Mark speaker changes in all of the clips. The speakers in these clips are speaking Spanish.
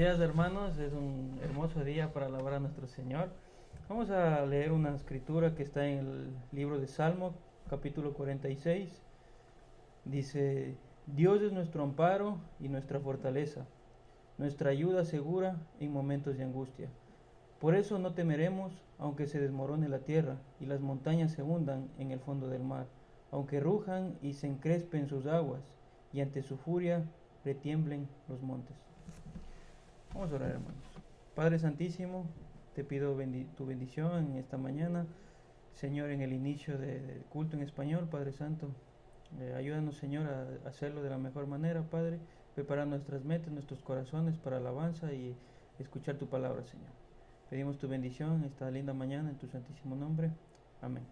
Speaker 1: días, hermanos. Es un hermoso día para alabar a nuestro Señor. Vamos a leer una escritura que está en el libro de Salmo, capítulo 46. Dice: Dios es nuestro amparo y nuestra fortaleza, nuestra ayuda segura en momentos de angustia. Por eso no temeremos, aunque se desmorone la tierra y las montañas se hundan en el fondo del mar, aunque rujan y se encrespen sus aguas, y ante su furia retiemblen los montes. Vamos a orar, hermanos. Padre Santísimo, te pido tu bendición en esta mañana. Señor, en el inicio del culto en español, Padre Santo, ayúdanos, Señor, a hacerlo de la mejor manera, Padre. Preparar nuestras mentes, nuestros corazones para alabanza y escuchar tu palabra, Señor. Pedimos tu bendición esta linda mañana en tu santísimo nombre. Amén.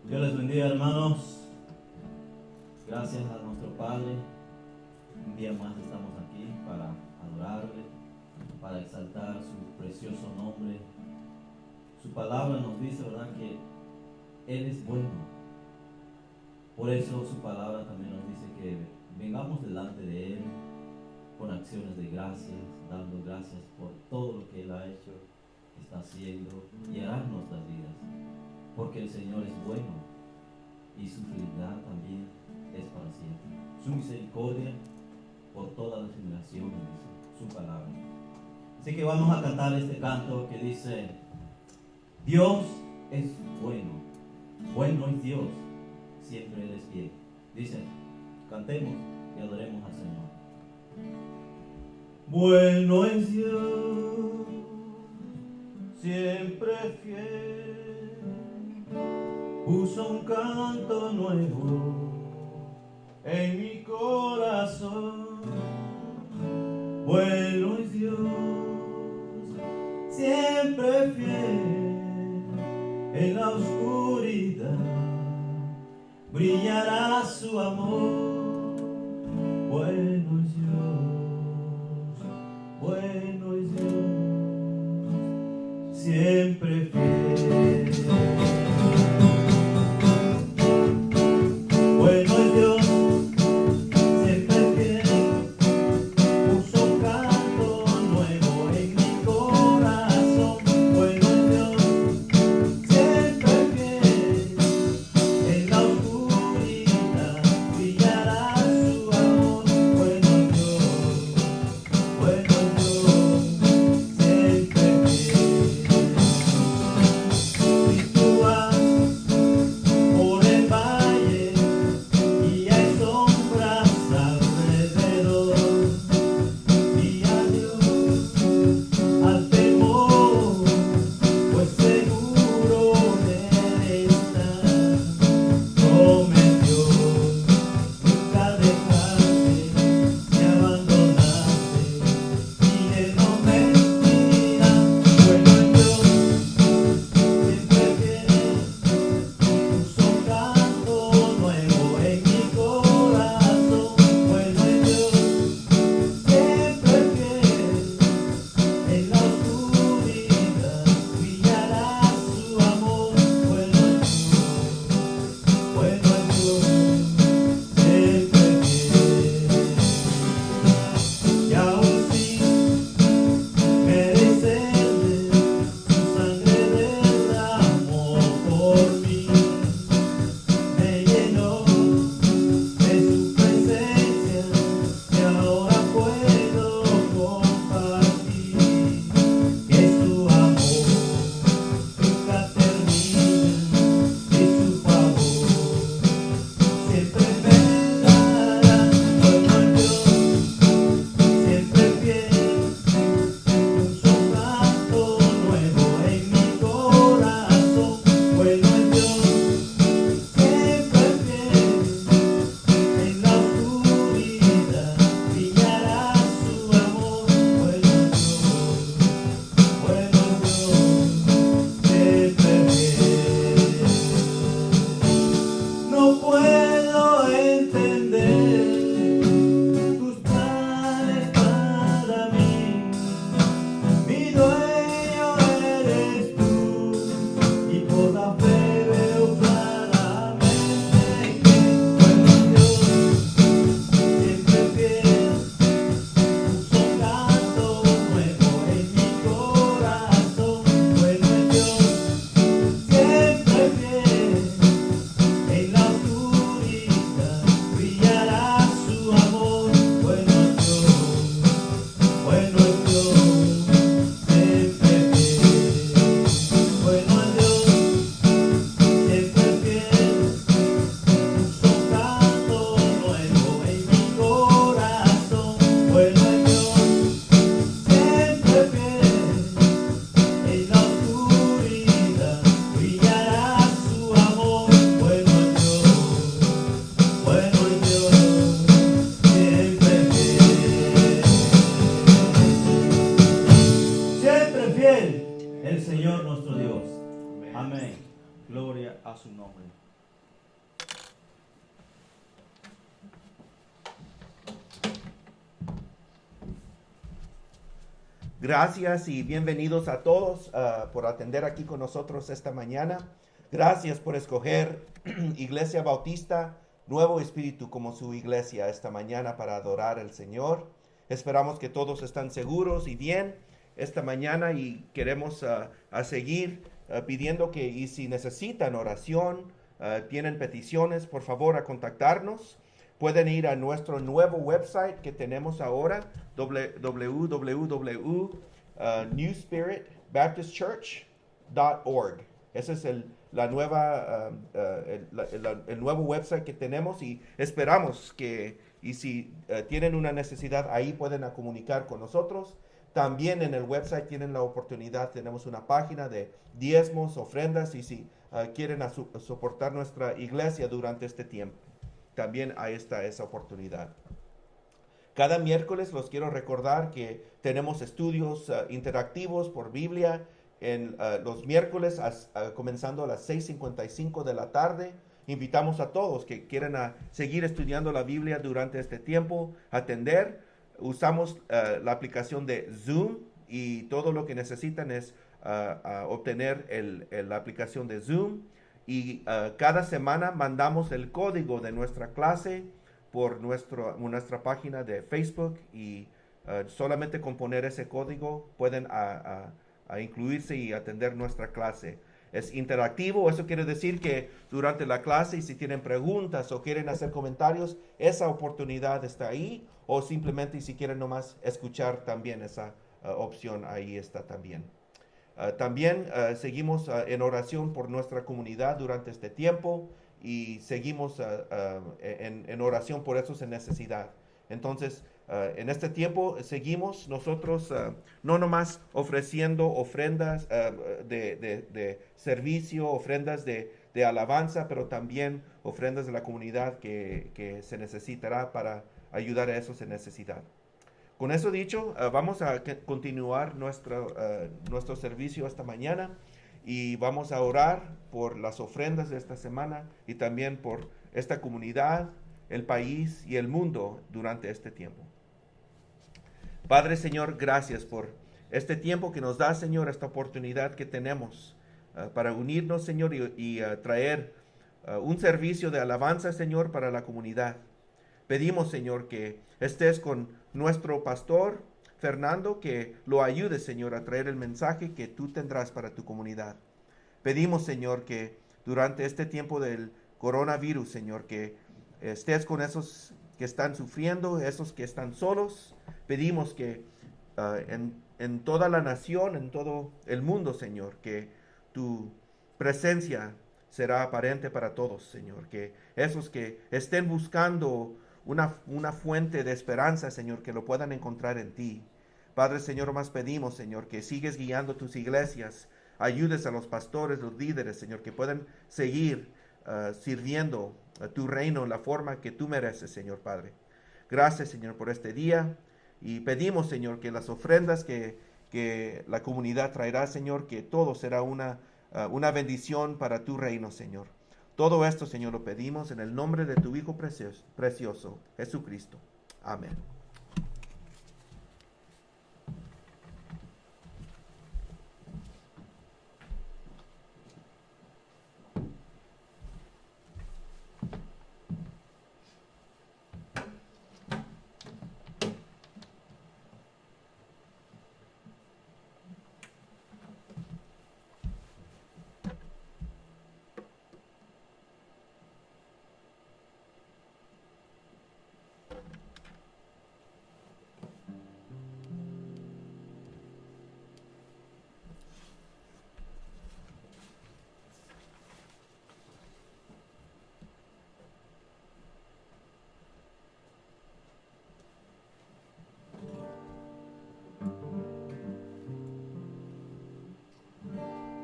Speaker 2: Dios les bendiga, hermanos. Gracias a nuestro Padre. Un día más estamos aquí para adorarle, para exaltar su precioso nombre. Su palabra nos dice, ¿verdad?, que Él es bueno. Por eso su palabra también nos dice que vengamos delante de Él con acciones de gracias, dando gracias por todo lo que Él ha hecho, está haciendo y hará en nuestras vidas. Porque el Señor es bueno y su fidelidad también es para siempre. Su misericordia por todas las generaciones, dice su palabra. Así que vamos a cantar este canto que dice: Dios es bueno, bueno es Dios, siempre Él es fiel. Dice, cantemos y adoremos al Señor. Bueno es Dios, siempre fiel. Puso un canto nuevo en mi corazón. Bueno es Dios, siempre fiel. En la oscuridad brillará su amor. Bueno es Dios, bueno es Dios, siempre fiel.
Speaker 3: Gracias y bienvenidos a todos por atender aquí con nosotros esta mañana. Gracias por escoger Iglesia Bautista Nuevo Espíritu como su iglesia esta mañana para adorar al Señor. Esperamos que todos están seguros y bien esta mañana y queremos a seguir pidiendo que, y si necesitan oración, tienen peticiones, por favor a contactarnos. Pueden ir a nuestro nuevo website que tenemos ahora, www.newspiritbaptistchurch.org. Ese es el nuevo website que tenemos y esperamos que, y si tienen una necesidad, ahí pueden comunicar con nosotros. También en el website tienen la oportunidad, tenemos una página de diezmos, ofrendas, y si quieren soportar nuestra iglesia durante este tiempo, también ahí está esa oportunidad. Cada miércoles los quiero recordar que tenemos estudios interactivos por Biblia en los miércoles comenzando a las 6:55 de la tarde. Invitamos a todos que quieran seguir estudiando la Biblia durante este tiempo, atender. Usamos la aplicación de Zoom y todo lo que necesitan es obtener la aplicación de Zoom. Y cada semana mandamos el código de nuestra clase por nuestra página de Facebook y solamente con poner ese código pueden incluirse y atender nuestra clase. Es interactivo, eso quiere decir que durante la clase, si tienen preguntas o quieren hacer comentarios, esa oportunidad está ahí, o simplemente si quieren nomás escuchar también esa opción, ahí está también. También seguimos en oración por nuestra comunidad durante este tiempo y seguimos en oración por esos en necesidad. Entonces, en este tiempo seguimos nosotros no nomás ofreciendo ofrendas de servicio, ofrendas de alabanza, pero también ofrendas de la comunidad que se necesitará para ayudar a esos en necesidad. Con eso dicho, vamos a continuar nuestro servicio esta mañana y vamos a orar por las ofrendas de esta semana y también por esta comunidad, el país y el mundo durante este tiempo. Padre Señor, gracias por este tiempo que nos da, Señor, esta oportunidad que tenemos para unirnos, Señor, y traer un servicio de alabanza, Señor, para la comunidad. Pedimos, Señor, que estés con nuestro pastor Fernando, que lo ayude, Señor, a traer el mensaje que tú tendrás para tu comunidad. Pedimos, Señor, que durante este tiempo del coronavirus, Señor, que estés con esos que están sufriendo, esos que están solos. Pedimos que en toda la nación, en todo el mundo, Señor, que tu presencia será aparente para todos, Señor. Que esos que estén buscando una fuente de esperanza, Señor, que lo puedan encontrar en ti. Padre, Señor, más pedimos, Señor, que sigues guiando tus iglesias, ayudes a los pastores, los líderes, Señor, que puedan seguir sirviendo a tu reino en la forma que tú mereces, Señor Padre. Gracias, Señor, por este día y pedimos, Señor, que las ofrendas que la comunidad traerá, Señor, que todo será una bendición para tu reino, Señor. Todo esto, Señor, lo pedimos en el nombre de tu Hijo precioso, Jesucristo. Amén.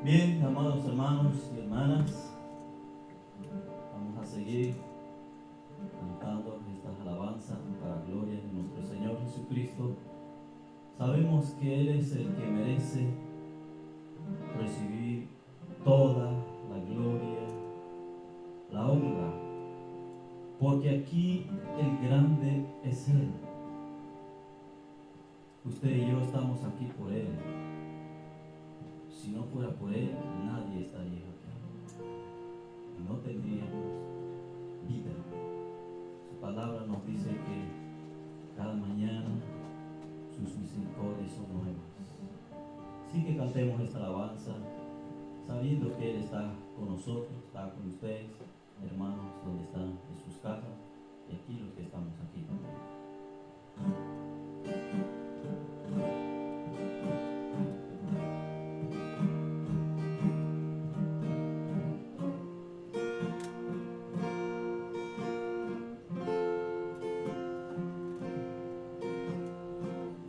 Speaker 2: Bien, amados hermanos y hermanas, vamos a seguir cantando estas alabanzas para gloria de nuestro Señor Jesucristo. Sabemos que Él es el que merece recibir toda la gloria, la honra, porque aquí el grande es Él. Usted y yo estamos aquí por Él. Si no fuera por Él, nadie estaría aquí. Y no tendríamos vida. Su palabra nos dice que cada mañana sus misericordias son nuevas. Así que cantemos esta alabanza, sabiendo que Él está con nosotros, está con ustedes, hermanos, donde están en sus casas, y aquí los que estamos aquí también.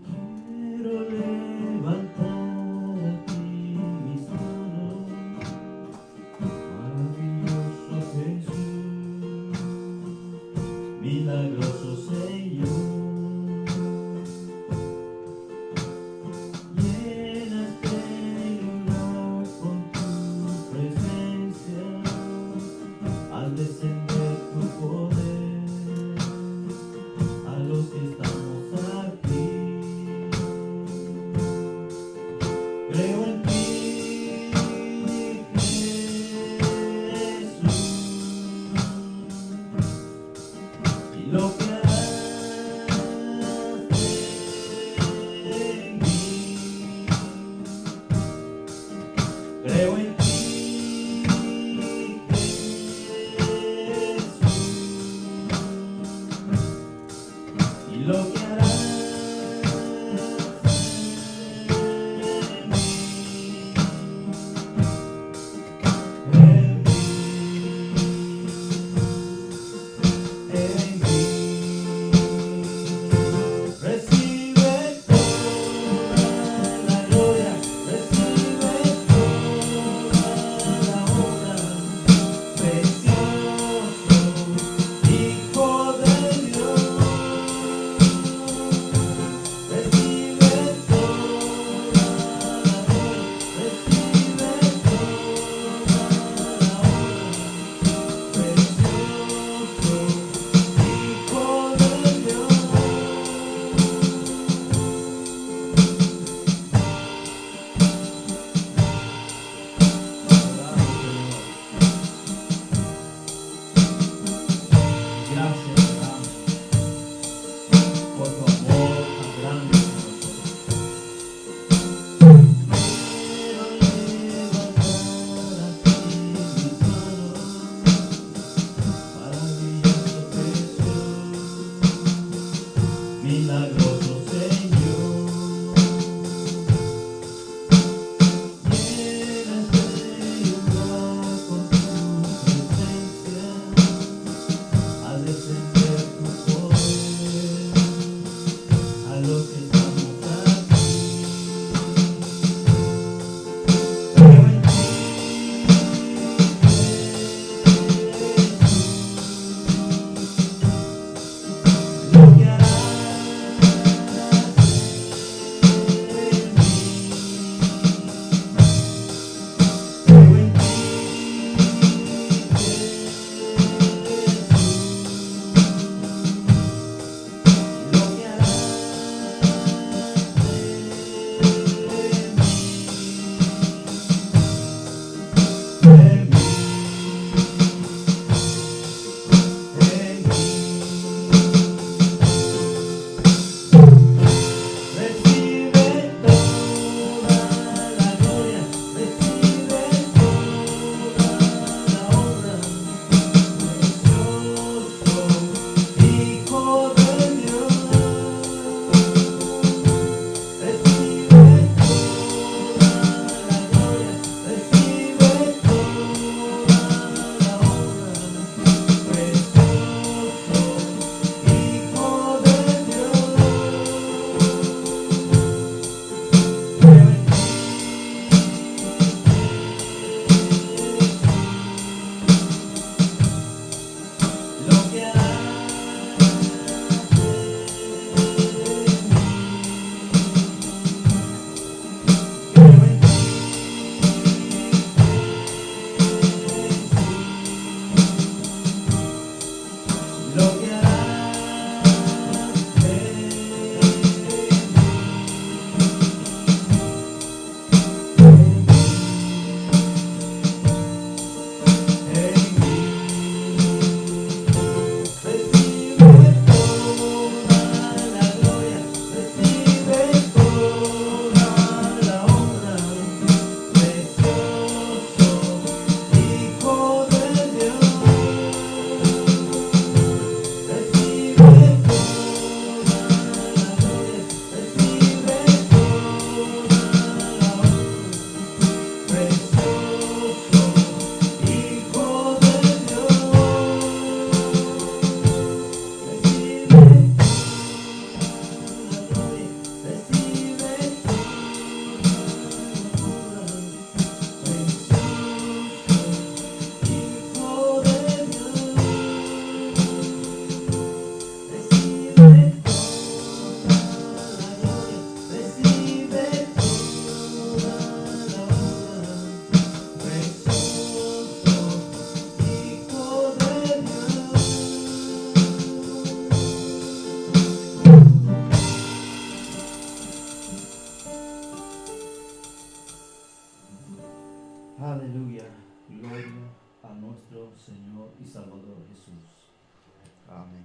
Speaker 2: Quiero levantar aquí mis manos, maravilloso Salvador Jesús. Amén.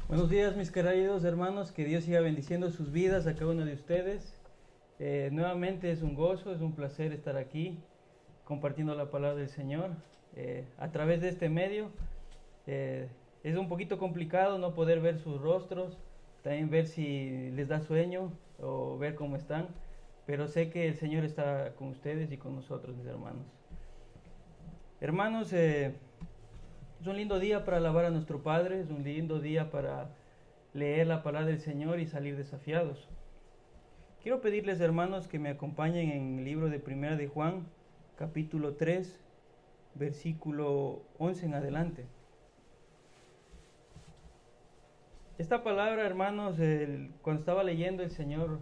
Speaker 1: Buenos días, mis queridos hermanos, que Dios siga bendiciendo sus vidas a cada uno de ustedes. Nuevamente es un gozo, es un placer estar aquí compartiendo la palabra del Señor a través de este medio. Es un poquito complicado no poder ver sus rostros, también ver si les da sueño o ver cómo están, pero sé que el Señor está con ustedes y con nosotros, mis hermanos. Hermanos, es un lindo día para alabar a nuestro Padre, es un lindo día para leer la palabra del Señor y salir desafiados. Quiero pedirles, hermanos, que me acompañen en el libro de Primera de Juan, capítulo 3, versículo 11 en adelante. Esta palabra, hermanos, cuando estaba leyendo el Señor,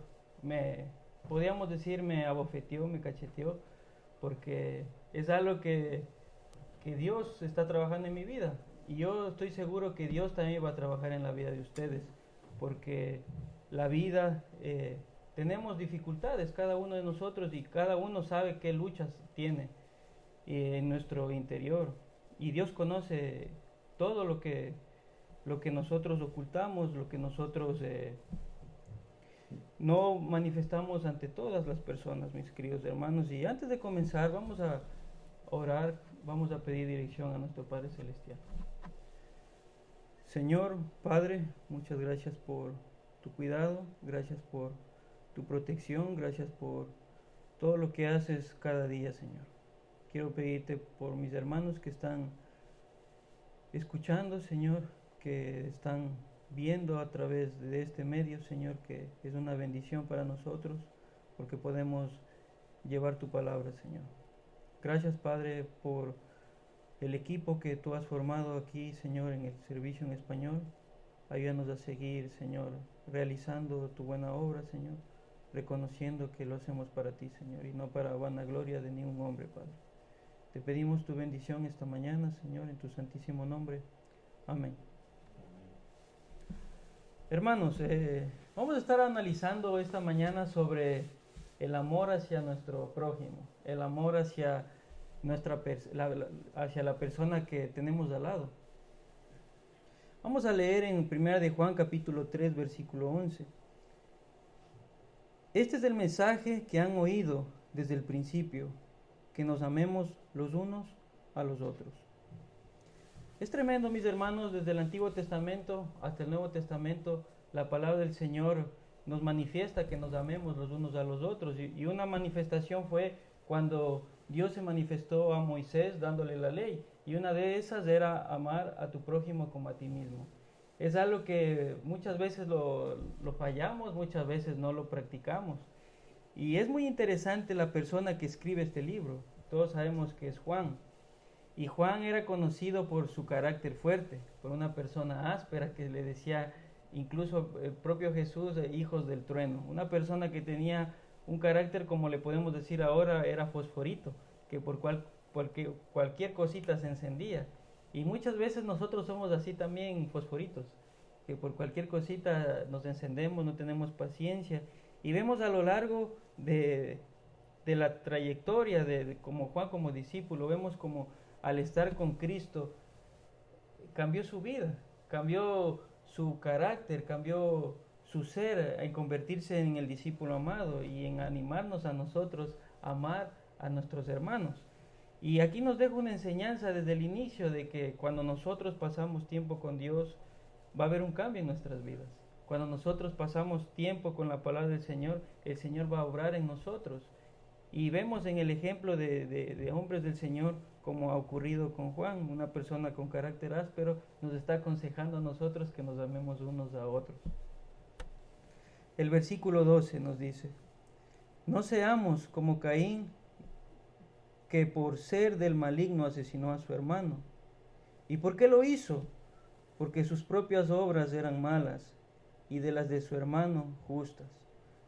Speaker 1: podríamos decir, me abofeteó, me cacheteó, porque es algo que Dios está trabajando en mi vida, y yo estoy seguro que Dios también va a trabajar en la vida de ustedes, porque la vida, tenemos dificultades cada uno de nosotros, y cada uno sabe qué luchas tiene en nuestro interior, y Dios conoce todo lo que nosotros ocultamos, lo que nosotros no manifestamos ante todas las personas, mis queridos hermanos. Y antes de comenzar, vamos a orar, vamos a pedir dirección a nuestro Padre Celestial. Señor, Padre, muchas gracias por tu cuidado, gracias por tu protección, gracias por todo lo que haces cada día, Señor. Quiero pedirte por mis hermanos que están escuchando, Señor, que están viendo a través de este medio, Señor, que es una bendición para nosotros, porque podemos llevar tu palabra, Señor. Gracias, Padre, por el equipo que tú has formado aquí, Señor, en el servicio en español. Ayúdanos a seguir, Señor, realizando tu buena obra, Señor, reconociendo que lo hacemos para ti, Señor, y no para vanagloria de ningún hombre, Padre. Te pedimos tu bendición esta mañana, Señor, en tu santísimo nombre. Amén. Hermanos, vamos a estar analizando esta mañana sobre el amor hacia nuestro prójimo, el amor hacia hacia la persona que tenemos al lado. Vamos a leer en 1 de Juan capítulo 3 versículo 11. Este es el mensaje que han oído desde el principio, que nos amemos los unos a los otros. Es tremendo, mis hermanos, desde el Antiguo Testamento hasta el Nuevo Testamento, la palabra del Señor nos manifiesta que nos amemos los unos a los otros. Y una manifestación fue cuando Dios se manifestó a Moisés dándole la ley. Y una de esas era amar a tu prójimo como a ti mismo. Es algo que muchas veces lo fallamos, muchas veces no lo practicamos. Y es muy interesante la persona que escribe este libro. Todos sabemos que es Juan. Y Juan era conocido por su carácter fuerte, por una persona áspera que le decía, incluso el propio Jesús, hijos del trueno. Una persona que tenía un carácter, como le podemos decir ahora, era fosforito, que por cualquier cosita se encendía. Y muchas veces nosotros somos así también, fosforitos, que por cualquier cosita nos encendemos, no tenemos paciencia. Y vemos a lo largo de la trayectoria como Juan como discípulo, vemos como al estar con Cristo cambió su vida, cambió su carácter, cambió su ser en convertirse en el discípulo amado y en animarnos a nosotros a amar a nuestros hermanos. Y aquí nos deja una enseñanza desde el inicio de que cuando nosotros pasamos tiempo con Dios va a haber un cambio en nuestras vidas. Cuando nosotros pasamos tiempo con la palabra del Señor, el Señor va a obrar en nosotros. Y vemos en el ejemplo de hombres del Señor, como ha ocurrido con Juan, una persona con carácter áspero, nos está aconsejando a nosotros que nos amemos unos a otros. El versículo 12 nos dice: no seamos como Caín, que por ser del maligno asesinó a su hermano. ¿Y por qué lo hizo? Porque sus propias obras eran malas y de las de su hermano justas.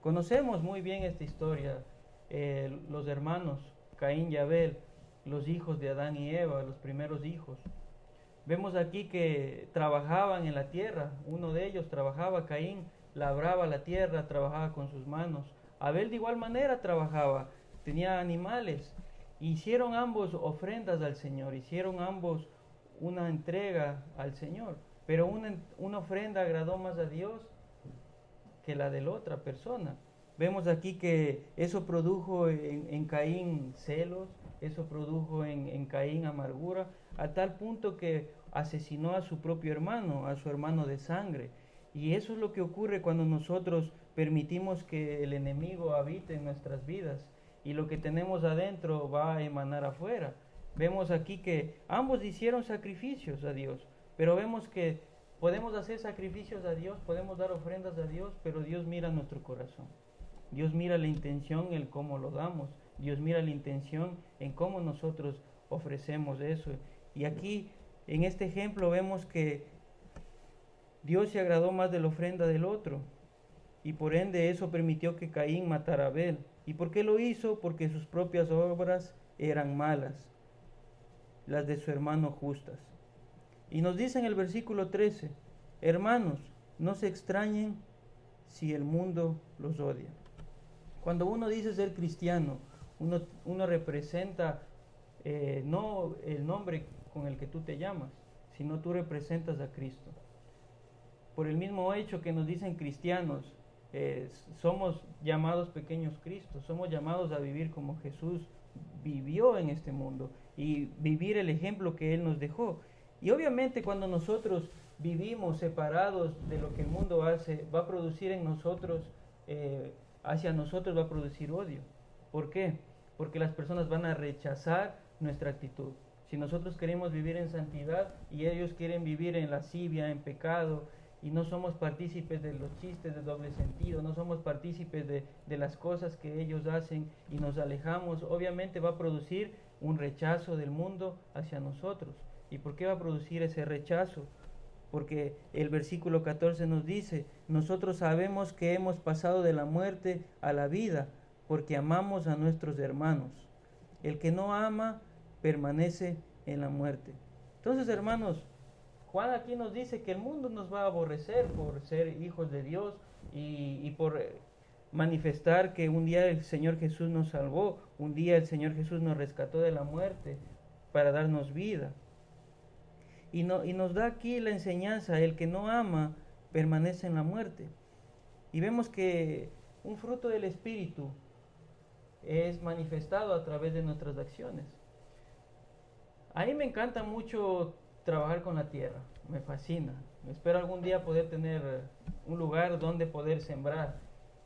Speaker 1: Conocemos muy bien esta historia, los hermanos Caín y Abel, los hijos de Adán y Eva, los primeros hijos. Vemos aquí que trabajaban en la tierra, uno de ellos trabajaba, Caín labraba la tierra, trabajaba con sus manos. Abel de igual manera trabajaba, tenía animales. Hicieron ambos ofrendas al Señor, hicieron ambos una entrega al Señor, pero una ofrenda agradó más a Dios que la de la otra persona. Vemos aquí que eso produjo en Caín celos, eso produjo en Caín amargura, a tal punto que asesinó a su propio hermano, a su hermano de sangre. Y eso es lo que ocurre cuando nosotros permitimos que el enemigo habite en nuestras vidas y lo que tenemos adentro va a emanar afuera. Vemos aquí que ambos hicieron sacrificios a Dios, pero vemos que podemos hacer sacrificios a Dios, podemos dar ofrendas a Dios, pero Dios mira nuestro corazón. Dios mira la intención, el cómo lo damos. Dios mira la intención en cómo nosotros ofrecemos eso. Y aquí, en este ejemplo, vemos que Dios se agradó más de la ofrenda del otro. Y por ende eso permitió que Caín matara a Abel. ¿Y por qué lo hizo? Porque sus propias obras eran malas, las de su hermano justas. Y nos dice en el versículo 13, hermanos, no se extrañen si el mundo los odia. Cuando uno dice ser cristiano, uno representa no el nombre con el que tú te llamas, sino tú representas a Cristo. Por el mismo hecho que nos dicen cristianos, somos llamados pequeños Cristos, somos llamados a vivir como Jesús vivió en este mundo y vivir el ejemplo que Él nos dejó. Y obviamente cuando nosotros vivimos separados de lo que el mundo hace, va a producir en nosotros, hacia nosotros va a producir odio. ¿Por qué? Porque las personas van a rechazar nuestra actitud. Si nosotros queremos vivir en santidad y ellos quieren vivir en lascivia, en pecado, y no somos partícipes de los chistes de doble sentido, no somos partícipes de las cosas que ellos hacen y nos alejamos, obviamente va a producir un rechazo del mundo hacia nosotros. ¿Y por qué va a producir ese rechazo? Porque el versículo 14 nos dice, nosotros sabemos que hemos pasado de la muerte a la vida, porque amamos a nuestros hermanos. El que no ama permanece en la muerte. Entonces, hermanos, Juan aquí nos dice que el mundo nos va a aborrecer por ser hijos de Dios y por manifestar que un día el Señor Jesús nos salvó, un día el Señor Jesús nos rescató de la muerte para darnos vida. Y nos da aquí la enseñanza, el que no ama permanece en la muerte. Y vemos que un fruto del Espíritu es manifestado a través de nuestras acciones. A mí me encanta mucho trabajar con la tierra, me fascina. Espero algún día poder tener un lugar donde poder sembrar.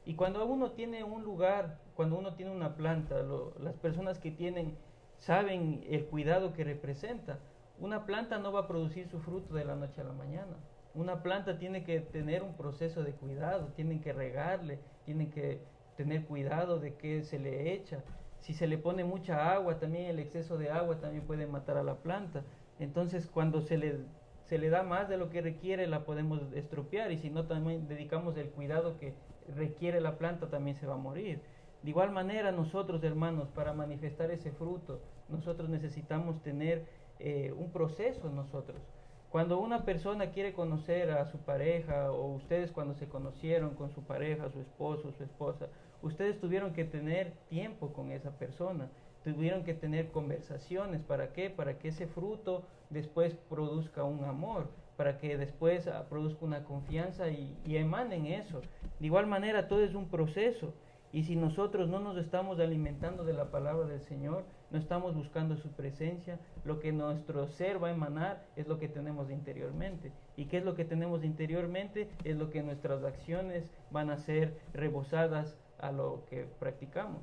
Speaker 1: Y cuando uno tiene un lugar, cuando uno tiene una planta, las personas que tienen saben el cuidado que representa. Una planta no va a producir su fruto de la noche a la mañana. Una planta tiene que tener un proceso de cuidado, tienen que regarle, tienen que tener cuidado de qué se le echa. Si se le pone mucha agua, también el exceso de agua también puede matar a la planta. Entonces, cuando se le da más de lo que requiere, la podemos estropear. Y si no, también dedicamos el cuidado que requiere la planta, también se va a morir. De igual manera, nosotros, hermanos, para manifestar ese fruto, nosotros necesitamos tener un proceso en nosotros. Cuando una persona quiere conocer a su pareja, o ustedes cuando se conocieron con su pareja, su esposo, su esposa, ustedes tuvieron que tener tiempo con esa persona, tuvieron que tener conversaciones. ¿Para qué? Para que ese fruto después produzca un amor, para que después produzca una confianza y emanen eso. De igual manera, todo es un proceso. Y si nosotros no nos estamos alimentando de la palabra del Señor, no estamos buscando su presencia, lo que nuestro ser va a emanar es lo que tenemos interiormente. ¿Y qué es lo que tenemos interiormente? Es lo que nuestras acciones van a ser rebosadas a lo que practicamos.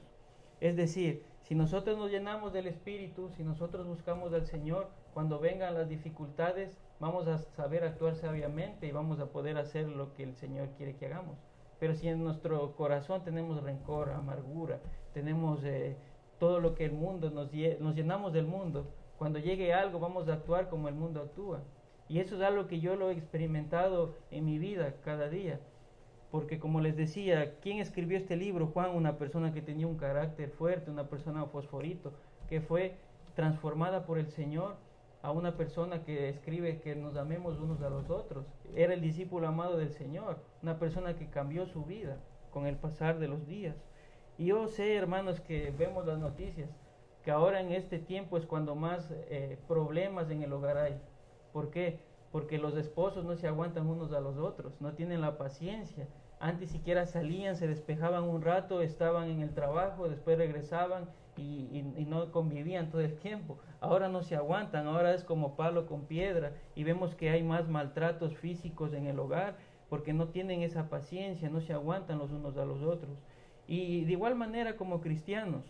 Speaker 1: Es decir, si nosotros nos llenamos del Espíritu, si nosotros buscamos al Señor, cuando vengan las dificultades, vamos a saber actuar sabiamente y vamos a poder hacer lo que el Señor quiere que hagamos. Pero si en nuestro corazón tenemos rencor, amargura, tenemos todo lo que el mundo, nos llenamos del mundo, Cuando llegue algo vamos a actuar como el mundo actúa. Y eso es algo que yo lo he experimentado en mi vida cada día. Porque como les decía, ¿quién escribió este libro? Juan, una persona que tenía un carácter fuerte, una persona fosforito, que fue transformada por el Señor a una persona que escribe que nos amemos unos a los otros. Era el discípulo amado del Señor, una persona que cambió su vida con el pasar de los días. Y yo sé, hermanos, que vemos las noticias, que ahora en este tiempo es cuando más problemas en el hogar hay. ¿Por qué? Porque los esposos no se aguantan unos a los otros, no tienen la paciencia. Antes siquiera salían, se despejaban un rato, estaban en el trabajo, después regresaban y no convivían todo el tiempo. Ahora no se aguantan, ahora es como palo con piedra y vemos que hay más maltratos físicos en el hogar porque no tienen esa paciencia, no se aguantan los unos a los otros. Y de igual manera como cristianos,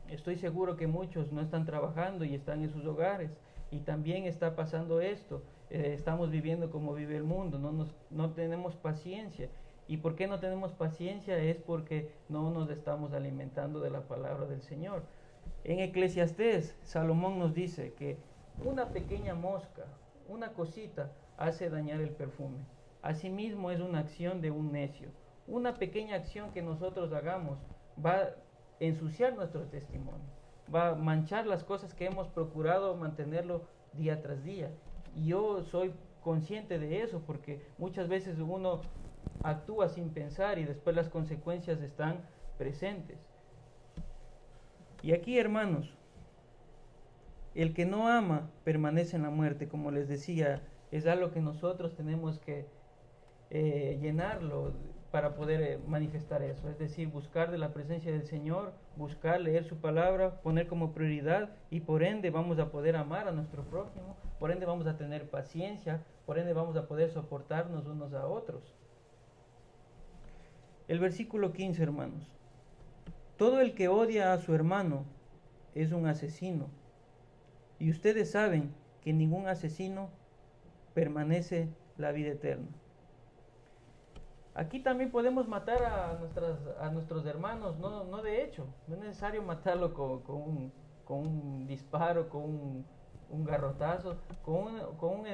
Speaker 1: estoy seguro que muchos no están trabajando y están en sus hogares y también está pasando esto. Estamos viviendo como vive el mundo, no tenemos paciencia. ¿Y por qué no tenemos paciencia? Es porque no nos estamos alimentando de la palabra del Señor. En Eclesiastés, Salomón nos dice que una pequeña mosca, una cosita, hace dañar el perfume. Asimismo es una acción de un necio. Una pequeña acción que nosotros hagamos va a ensuciar nuestro testimonio, va a manchar las cosas que hemos procurado mantenerlo día tras día. Y yo soy consciente de eso porque muchas veces uno actúa sin pensar y después las consecuencias están presentes. Y aquí, hermanos, el que no ama permanece en la muerte, como les decía, es algo que nosotros tenemos que llenarlo para poder manifestar eso, es decir, buscar de la presencia del Señor, buscar leer su palabra, poner como prioridad y por ende vamos a poder amar a nuestro prójimo, por ende vamos a tener paciencia, por ende vamos a poder soportarnos unos a otros. El versículo 15, hermanos. Todo el que odia a su hermano es un asesino. Y ustedes saben que ningún asesino permanece la vida eterna. Aquí también podemos matar a nuestros hermanos, no de hecho. No es necesario matarlo con un disparo, con un garrotazo, con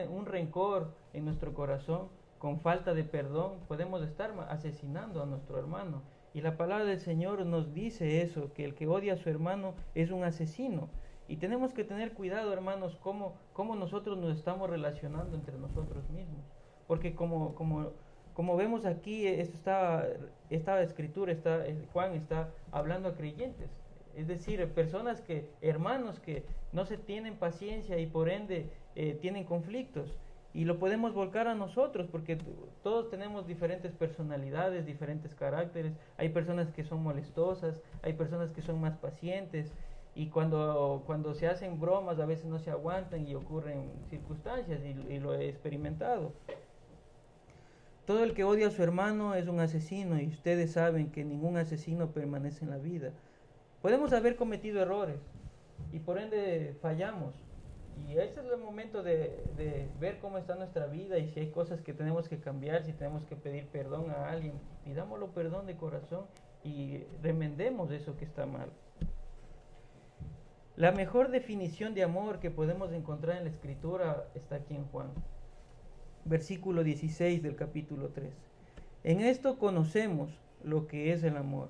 Speaker 1: un rencor en nuestro corazón, con falta de perdón. Podemos estar asesinando a nuestro hermano. Y la palabra del Señor nos dice eso, que el que odia a su hermano es un asesino. Y tenemos que tener cuidado, hermanos, cómo nosotros nos estamos relacionando entre nosotros mismos. Porque como vemos aquí, esta escritura, Juan está hablando a creyentes. Es decir, personas hermanos que no se tienen paciencia y por ende tienen conflictos. Y lo podemos volcar a nosotros porque todos tenemos diferentes personalidades, diferentes caracteres. Hay personas que son molestosas, hay personas que son más pacientes. Y cuando se hacen bromas a veces no se aguantan y ocurren circunstancias y lo he experimentado. Todo el que odia a su hermano es un asesino y ustedes saben que ningún asesino permanece en la vida. Podemos haber cometido errores y por ende fallamos. Y ese es el momento de ver cómo está nuestra vida y si hay cosas que tenemos que cambiar, si tenemos que pedir perdón a alguien, pidámoslo perdón de corazón y remendemos eso que está mal. La mejor definición de amor que podemos encontrar en la Escritura está aquí en Juan. Versículo 16 del capítulo 3. En esto conocemos lo que es el amor,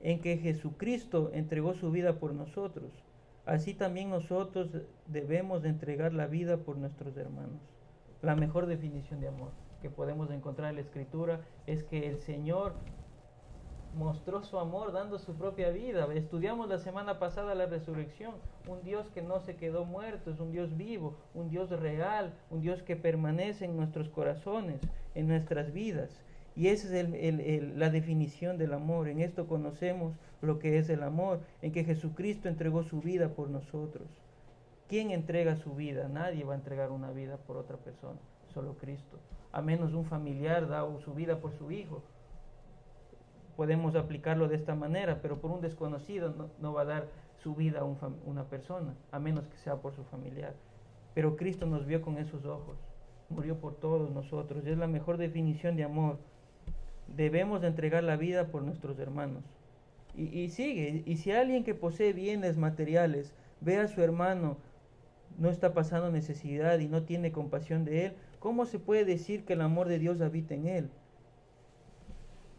Speaker 1: en que Jesucristo entregó su vida por nosotros. Así también nosotros debemos de entregar la vida por nuestros hermanos. La mejor definición de amor que podemos encontrar en la Escritura es que el Señor mostró su amor dando su propia vida. Estudiamos la semana pasada la resurrección. Un Dios que no se quedó muerto, es un Dios vivo, un Dios real, un Dios que permanece en nuestros corazones, en nuestras vidas. Y esa es la definición del amor. En esto conocemos lo que es el amor, en que Jesucristo entregó su vida por nosotros. ¿Quién entrega su vida? Nadie va a entregar una vida por otra persona, solo Cristo. A menos un familiar da su vida por su hijo. Podemos aplicarlo de esta manera, pero por un desconocido no va a dar su vida a una persona, a menos que sea por su familiar. Pero Cristo nos vio con esos ojos, murió por todos nosotros. Es la mejor definición de amor. Debemos de entregar la vida por nuestros hermanos. Y sigue, y si alguien que posee bienes materiales ve a su hermano, no está pasando necesidad y no tiene compasión de él, ¿cómo se puede decir que el amor de Dios habita en él?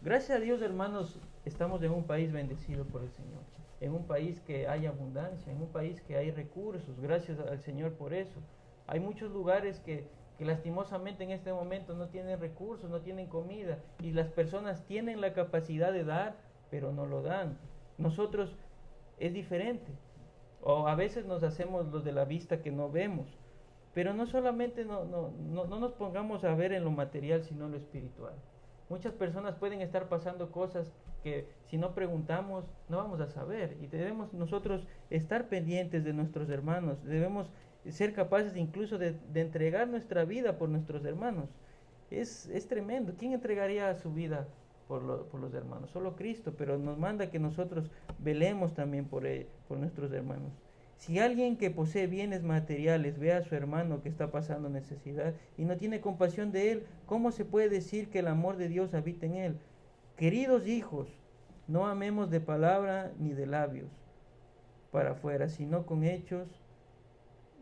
Speaker 1: Gracias a Dios, hermanos, estamos en un país bendecido por el Señor, en un país que hay abundancia, en un país que hay recursos, gracias al Señor por eso. Hay muchos lugares que lastimosamente en este momento no tienen recursos, no tienen comida, y las personas tienen la capacidad de dar, pero no lo dan. Nosotros es diferente, o a veces nos hacemos los de la vista que no vemos, pero no solamente no nos pongamos a ver en lo material, sino en lo espiritual. Muchas personas pueden estar pasando cosas que si no preguntamos no vamos a saber, y debemos nosotros estar pendientes de nuestros hermanos, debemos ser capaces incluso de entregar nuestra vida por nuestros hermanos. Es tremendo. ¿Quién entregaría su vida por los hermanos? Solo Cristo, pero nos manda que nosotros velemos también por nuestros hermanos. Si alguien que posee bienes materiales ve a su hermano que está pasando necesidad y no tiene compasión de él, ¿cómo se puede decir que el amor de Dios habita en él? Queridos hijos, no amemos de palabra ni de labios para afuera, sino con hechos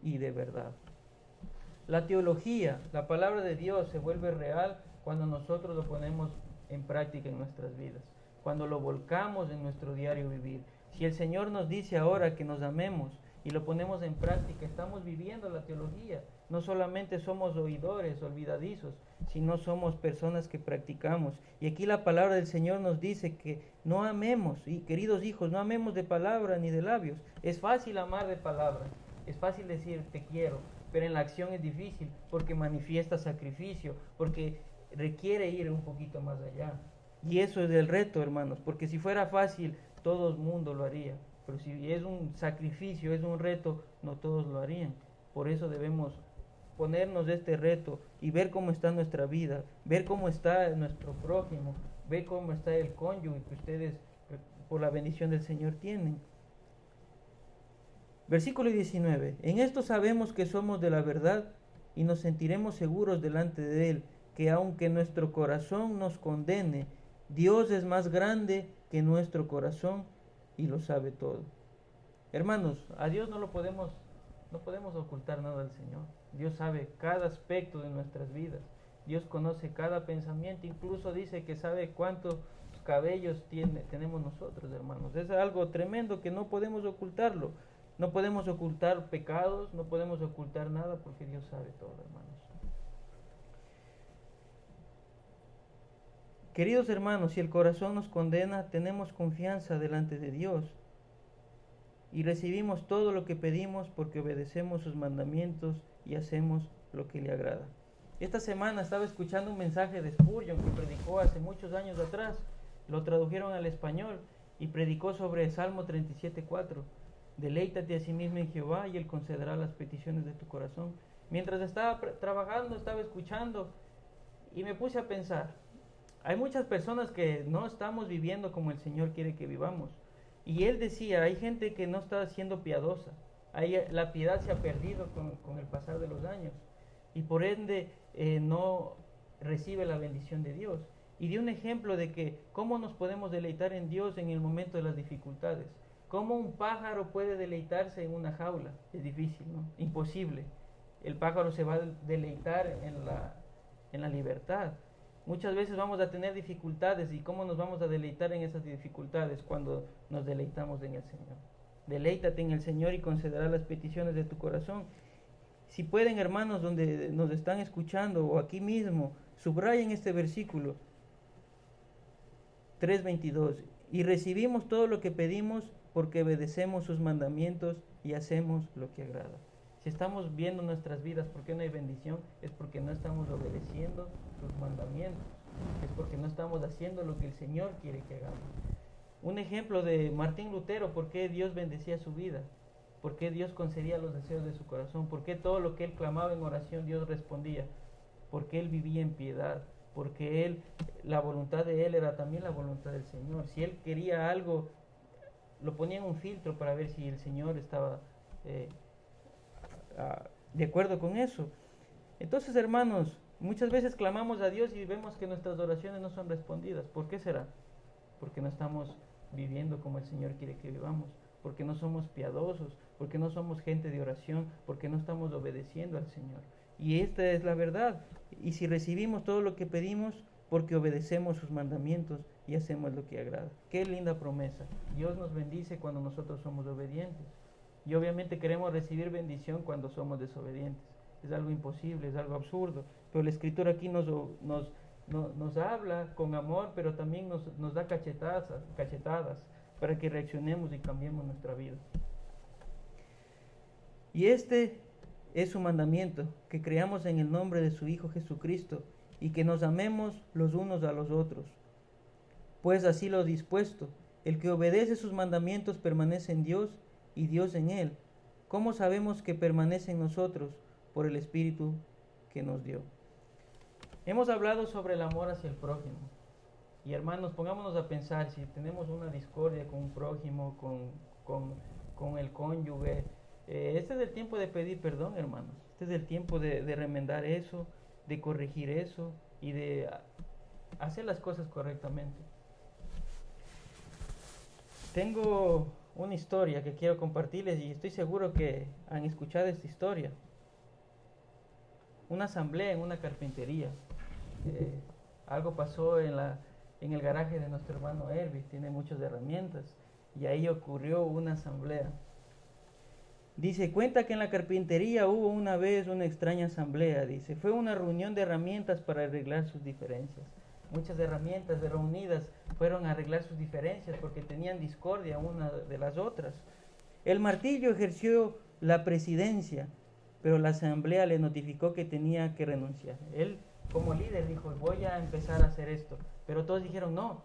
Speaker 1: y de verdad. La teología, la palabra de Dios, se vuelve real cuando nosotros lo ponemos en práctica en nuestras vidas, cuando lo volcamos en nuestro diario vivir. Si el Señor nos dice ahora que nos amemos y lo ponemos en práctica, estamos viviendo la teología. No solamente somos oidores, olvidadizos, sino somos personas que practicamos. Y aquí la palabra del Señor nos dice que no amemos, y queridos hijos, no amemos de palabra ni de labios. Es fácil amar de palabra, es fácil decir te quiero, pero en la acción es difícil porque manifiesta sacrificio, porque requiere ir un poquito más allá. Y eso es el reto, hermanos, porque si fuera fácil, todo el mundo lo haría. Pero si es un sacrificio, es un reto, no todos lo harían. Por eso debemos ponernos este reto y ver cómo está nuestra vida, ver cómo está nuestro prójimo, ver cómo está el cónyuge que ustedes, por la bendición del Señor, tienen. Versículo 19. En esto sabemos que somos de la verdad y nos sentiremos seguros delante de Él, que aunque nuestro corazón nos condene, Dios es más grande que nuestro corazón y lo sabe todo. Hermanos, a Dios no podemos ocultar nada al Señor. Dios sabe cada aspecto de nuestras vidas. Dios conoce cada pensamiento, incluso dice que sabe cuántos cabellos tenemos nosotros, hermanos. Es algo tremendo que no podemos ocultarlo. No podemos ocultar pecados, no podemos ocultar nada porque Dios sabe todo, hermanos. Queridos hermanos, si el corazón nos condena, tenemos confianza delante de Dios y recibimos todo lo que pedimos porque obedecemos sus mandamientos y hacemos lo que le agrada. Esta semana estaba escuchando un mensaje de Spurgeon que predicó hace muchos años atrás. Lo tradujeron al español y predicó sobre Salmo 37:4. Deleítate a sí mismo en Jehová y Él concederá las peticiones de tu corazón. Mientras estaba trabajando, estaba escuchando y me puse a pensar. Hay muchas personas que no estamos viviendo como el Señor quiere que vivamos. Y Él decía, hay gente que no está siendo piadosa. La piedad se ha perdido con el pasar de los años. Y por ende no recibe la bendición de Dios. Y dio un ejemplo de que cómo nos podemos deleitar en Dios en el momento de las dificultades. ¿Cómo un pájaro puede deleitarse en una jaula? Es difícil, ¿no? Imposible. El pájaro se va a deleitar en la libertad. Muchas veces vamos a tener dificultades. ¿Y cómo nos vamos a deleitar en esas dificultades? Cuando nos deleitamos en el Señor. Deleítate en el Señor y concederá las peticiones de tu corazón. Si pueden, hermanos, donde nos están escuchando o aquí mismo, subrayen este versículo 3:22. Y recibimos todo lo que pedimos porque obedecemos sus mandamientos y hacemos lo que agrada. Si estamos viendo nuestras vidas, ¿por qué no hay bendición? Es porque no estamos obedeciendo sus mandamientos. Es porque no estamos haciendo lo que el Señor quiere que hagamos. Un ejemplo de Martín Lutero, ¿por qué Dios bendecía su vida? ¿Por qué Dios concedía los deseos de su corazón? ¿Por qué todo lo que él clamaba en oración Dios respondía? Porque él vivía en piedad. Porque la voluntad de él era también la voluntad del Señor. Si él quería algo, lo ponía en un filtro para ver si el Señor estaba de acuerdo con eso. Entonces, hermanos, muchas veces clamamos a Dios y vemos que nuestras oraciones no son respondidas. ¿Por qué será? Porque no estamos viviendo como el Señor quiere que vivamos, porque no somos piadosos, porque no somos gente de oración, porque no estamos obedeciendo al Señor. Y esta es la verdad. Y si recibimos todo lo que pedimos, porque obedecemos sus mandamientos y hacemos lo que agrada. Qué linda promesa. Dios nos bendice cuando nosotros somos obedientes. Y obviamente queremos recibir bendición cuando somos desobedientes. Es algo imposible, es algo absurdo. Pero la Escritura aquí nos habla con amor, pero también nos da cachetadas para que reaccionemos y cambiemos nuestra vida. Y este es su mandamiento, que creamos en el nombre de su Hijo Jesucristo y que nos amemos los unos a los otros. Pues así lo ha dispuesto, el que obedece sus mandamientos permanece en Dios y Dios en él. ¿Cómo sabemos que permanece en nosotros? Por el Espíritu que nos dio. Hemos hablado sobre el amor hacia el prójimo. Y hermanos, pongámonos a pensar, si tenemos una discordia con un prójimo, con el cónyuge, este es el tiempo de pedir perdón, hermanos. Este es el tiempo de remendar eso, de corregir eso y de hacer las cosas correctamente. Tengo una historia que quiero compartirles y estoy seguro que han escuchado esta historia. Una asamblea en una carpintería. Algo pasó en el garaje de nuestro hermano Elvis, tiene muchas herramientas, y ahí ocurrió una asamblea. Dice, cuenta que en la carpintería hubo una vez una extraña asamblea, dice, fue una reunión de herramientas para arreglar sus diferencias. Muchas herramientas reunidas fueron a arreglar sus diferencias porque tenían discordia una de las otras. El martillo ejerció la presidencia, pero la asamblea le notificó que tenía que renunciar. Él, como líder, dijo, voy a empezar a hacer esto. Pero todos dijeron, no,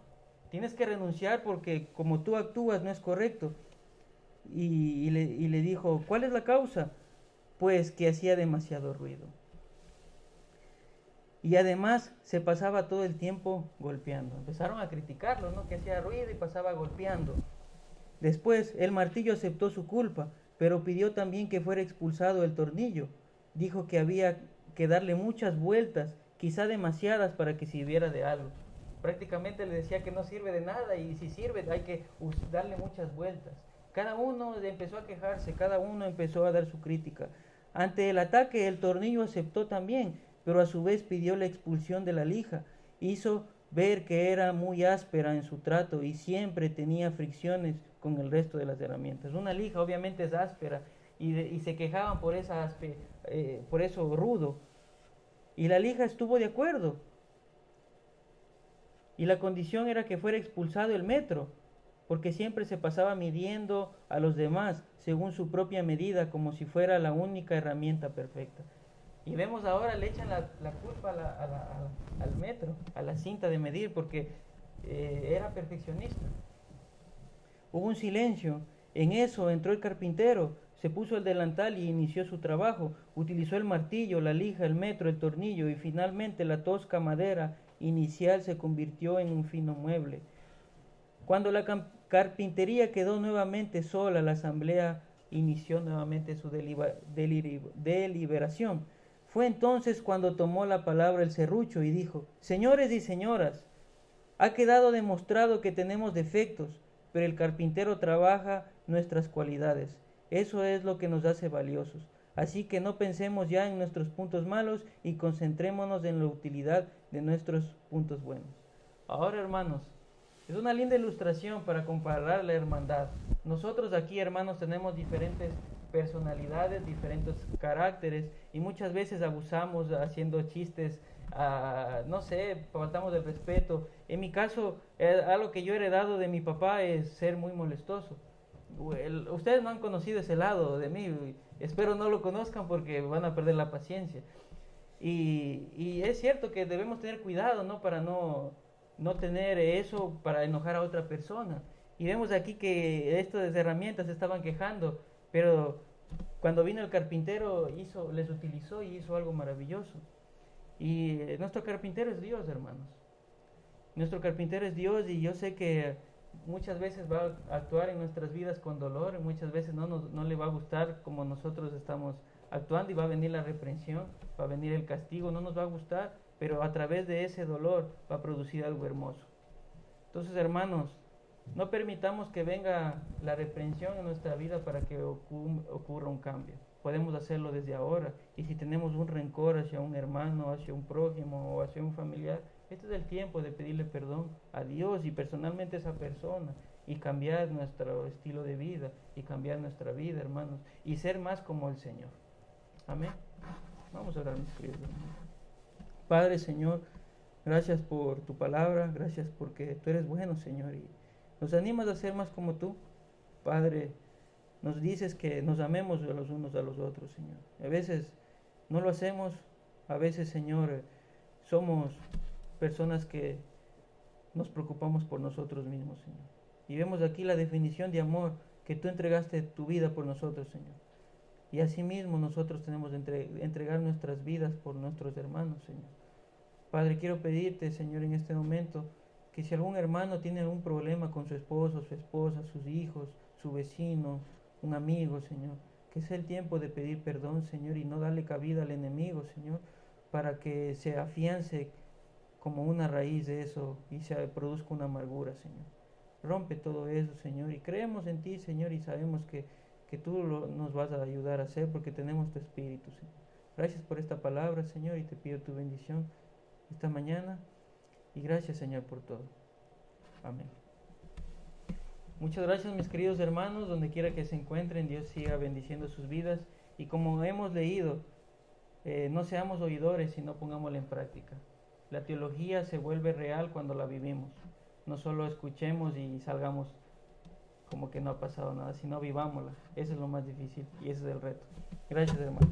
Speaker 1: tienes que renunciar porque como tú actúas no es correcto. Y le dijo, ¿cuál es la causa? Pues que hacía demasiado ruido. Y además se pasaba todo el tiempo golpeando. Empezaron a criticarlo, ¿no? Que hacía ruido y pasaba golpeando. Después el martillo aceptó su culpa, pero pidió también que fuera expulsado el tornillo. Dijo que había que darle muchas vueltas, quizá demasiadas para que sirviera de algo. Prácticamente le decía que no sirve de nada y si sirve hay que darle muchas vueltas. Cada uno empezó a quejarse, cada uno empezó a dar su crítica. Ante el ataque el tornillo aceptó también, pero a su vez pidió la expulsión de la lija. Hizo ver que era muy áspera en su trato y siempre tenía fricciones con el resto de las herramientas. Una lija obviamente es áspera y se quejaban por eso rudo. Y la lija estuvo de acuerdo. Y la condición era que fuera expulsado el metro, porque siempre se pasaba midiendo a los demás según su propia medida, como si fuera la única herramienta perfecta. Y vemos ahora, le echan la culpa al metro, a la cinta de medir, porque era perfeccionista. Hubo un silencio. En eso entró el carpintero, se puso el delantal y inició su trabajo. Utilizó el martillo, la lija, el metro, el tornillo y finalmente la tosca madera inicial se convirtió en un fino mueble. Cuando la carpintería quedó nuevamente sola, la asamblea inició nuevamente su deliberación. Fue entonces cuando tomó la palabra el serrucho y dijo, señores y señoras, ha quedado demostrado que tenemos defectos, pero el carpintero trabaja nuestras cualidades. Eso es lo que nos hace valiosos. Así que no pensemos ya en nuestros puntos malos y concentrémonos en la utilidad de nuestros puntos buenos. Ahora, hermanos, es una linda ilustración para comparar la hermandad. Nosotros aquí, hermanos, tenemos diferentes personalidades, diferentes caracteres y muchas veces abusamos haciendo chistes, no sé, faltamos el respeto. En mi caso, algo que yo he heredado de mi papá es ser muy molestoso. Ustedes no han conocido ese lado de mí, espero no lo conozcan porque van a perder la paciencia. Y es cierto que debemos tener cuidado, ¿no? Para no tener eso para enojar a otra persona. Y vemos aquí que estas herramientas se estaban quejando, pero cuando vino el carpintero les utilizó y hizo algo maravilloso. Y nuestro carpintero es Dios, hermanos. Nuestro carpintero es Dios y yo sé que muchas veces va a actuar en nuestras vidas con dolor, muchas veces no le va a gustar como nosotros estamos actuando y va a venir la reprensión, va a venir el castigo, no nos va a gustar, pero a través de ese dolor va a producir algo hermoso. Entonces, hermanos, No permitamos que venga la reprensión en nuestra vida para que ocurra un cambio. Podemos hacerlo desde ahora. Y si tenemos un rencor hacia un hermano, hacia un prójimo o hacia un familiar, este es el tiempo de pedirle perdón a Dios y personalmente a esa persona, y cambiar nuestro estilo de vida y cambiar nuestra vida, hermanos, y ser más como el Señor. Amén. Vamos a orar, mis queridos hermanos. Padre, Señor, gracias por tu palabra, gracias porque tú eres bueno, Señor, y nos animas a ser más como tú. Padre, nos dices que nos amemos los unos a los otros, Señor. A veces no lo hacemos, a veces, Señor, somos personas que nos preocupamos por nosotros mismos, Señor. Y vemos aquí la definición de amor, que tú entregaste tu vida por nosotros, Señor. Y asimismo nosotros tenemos que entregar nuestras vidas por nuestros hermanos, Señor. Padre, quiero pedirte, Señor, en este momento, que si algún hermano tiene algún problema con su esposo, su esposa, sus hijos, su vecino, un amigo, Señor, que sea el tiempo de pedir perdón, Señor, y no darle cabida al enemigo, Señor, para que se afiance como una raíz de eso y se produzca una amargura, Señor. Rompe todo eso, Señor, y creemos en ti, Señor, y sabemos que tú nos vas a ayudar a hacer porque tenemos tu Espíritu, Señor. Gracias por esta palabra, Señor, y te pido tu bendición esta mañana, y gracias, Señor, por todo. Amén. Muchas gracias, mis queridos hermanos, donde quiera que se encuentren, Dios siga bendiciendo sus vidas, y como hemos leído, no seamos oidores, sino pongámosla en práctica. La teología se vuelve real cuando la vivimos. No solo escuchemos y salgamos como que no ha pasado nada, sino vivámosla. Eso es lo más difícil y ese es el reto. Gracias, hermanos.